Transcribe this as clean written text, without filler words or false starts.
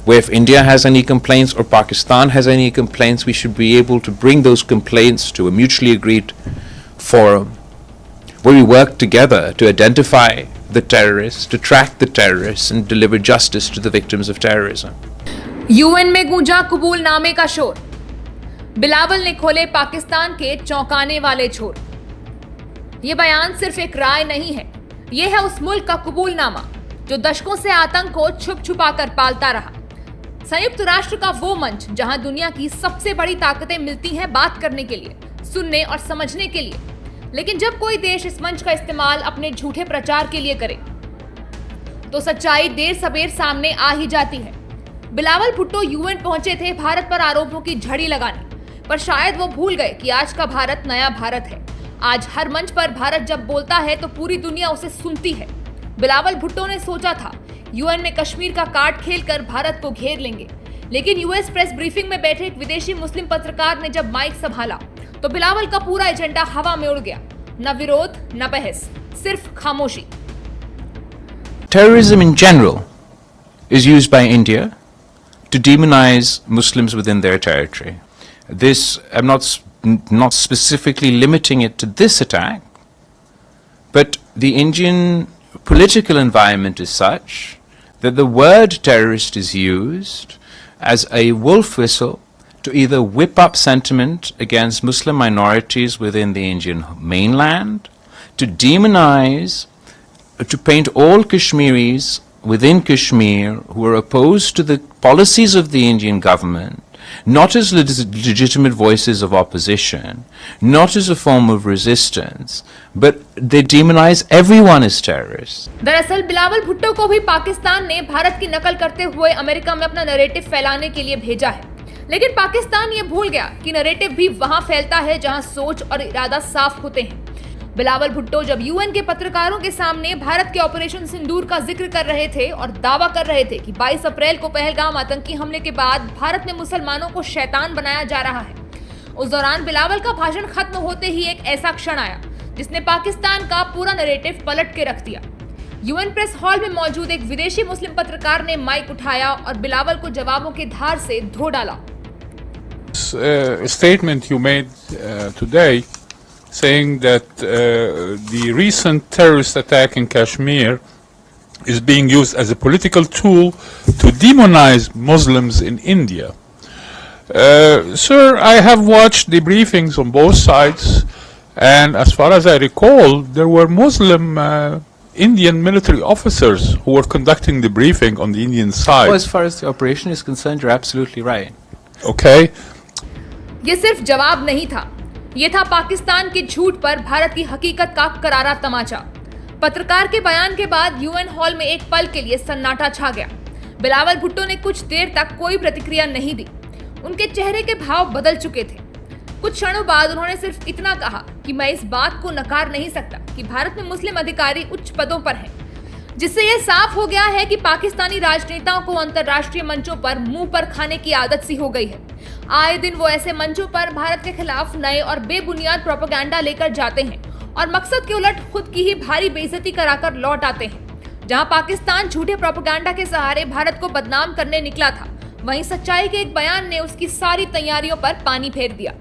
where if India has any complaints or Pakistan has any complaints, we should be able to bring those complaints to a mutually agreed forum where we work together to identify the terrorists, to track the terrorists and deliver justice to the victims of terrorism. UN में गूंजा कबूलनामे का शोर, बिलावल ने खोले पाकिस्तान के चौंकाने वाले छोर। ये बयान सिर्फ एक राय नहीं है, ये है उस मुल्क का कबूलनामा जो दशकों से आतंक को छुप छुपा कर पालता रहा। संयुक्त राष्ट्र का वो मंच जहां दुनिया की सबसे बड़ी ताकतें मिलती हैं बात करने के लिए, सुनने और समझने के लिए, लेकिन जब कोई देश इस मंच का इस्तेमाल अपने झूठे प्रचार के लिए करे तो सच्चाई देर सबेर सामने आ ही जाती है। बिलावल भुट्टो यूएन पहुंचे थे भारत पर आरोपों की झड़ी लगाने, पर शायद वो भूल गए कि आज का भारत नया भारत है। आज हर मंच पर भारत जब बोलता है तो पूरी दुनिया उसे सुनती है। बिलावल भुट्टो ने सोचा था यूएन में कश्मीर का कार्ड खेलकर भारत को घेर लेंगे, लेकिन यूएस प्रेस ब्रीफिंग में बैठे एक विदेशी मुस्लिम पत्रकार ने जब माइक संभाला तो बिलावल का पूरा एजेंडा हवा में उड़ गया। न विरोध न बहस, सिर्फ खामोशी। Terrorism in general is used by India to demonize Muslims within their territory. This, I'm not specifically limiting it to this attack, but the Indian political environment is such that the word terrorist is used as a wolf whistle to either whip up sentiment against Muslim minorities within the Indian mainland, to demonize, to paint all Kashmiris within Kashmir who are opposed to the policies of the Indian government not as legitimate voices of opposition, not as a form of resistance, but they demonize everyone as terrorists. दरअसल बिलावल भुट्टो को भी पाकिस्तान ने भारत की नकल करते हुए America में अपना नैरेटिव फैलाने के लिए भेजा है, लेकिन पाकिस्तान ये भूल गया कि नैरेटिव भी वहां फैलता है जहां सोच और इरादा साफ होते हैं। बिलावल भुट्टो जब यूएन के पत्रकारों के सामने भारत के ऑपरेशन सिंदूर का जिक्र कर रहे थे और दावा कर रहे थे कि 22 अप्रैल को पहलगाम आतंकी हमले के बाद भारत में मुसलमानों को शैतान बनाया जा रहा है, उस दौरान बिलावल का भाषण खत्म होते ही एक ऐसा क्षण आया जिसने पाकिस्तान का पूरा नैरेटिव पलट के रख दिया। यूएन प्रेस हॉल में मौजूद एक विदेशी मुस्लिम पत्रकार ने माइक उठाया और बिलावल को जवाबों के धार से धो डाला। Statement you made today saying that the recent terrorist attack in Kashmir is being used as a political tool to demonize Muslims in India. Sir, I have watched the briefings on both sides, and as far as I recall, there were Muslim Indian military officers who were conducting the briefing on the Indian side. Well, as far as the operation is concerned, you're absolutely right. Okay. ये सिर्फ जवाब नहीं था, ये था पाकिस्तान के झूठ पर भारत की हकीकत का करारा तमाचा। पत्रकार के बयान के बाद यूएन हॉल में एक पल के लिए सन्नाटा छा गया। बिलावल भुट्टो ने कुछ देर तक कोई प्रतिक्रिया नहीं दी, उनके चेहरे के भाव बदल चुके थे। कुछ क्षणों बाद उन्होंने सिर्फ इतना कहा कि मैं इस बात को नकार नहीं सकता कि भारत में मुस्लिम अधिकारी उच्च पदों पर हैं, जिससे यह साफ हो गया है कि पाकिस्तानी राजनेताओं को अंतर्राष्ट्रीय मंचों पर मुंह पर खाने की आदत सी हो गई है। आए दिन वो ऐसे मंचों पर भारत के खिलाफ नए और बेबुनियाद प्रोपेगेंडा लेकर जाते हैं और मकसद के उलट खुद की ही भारी बेइज्जती कराकर लौट आते हैं। जहां पाकिस्तान झूठे प्रोपेगेंडा के सहारे भारत को बदनाम करने निकला था, वहीं सच्चाई के एक बयान ने उसकी सारी तैयारियों पर पानी फेर दिया।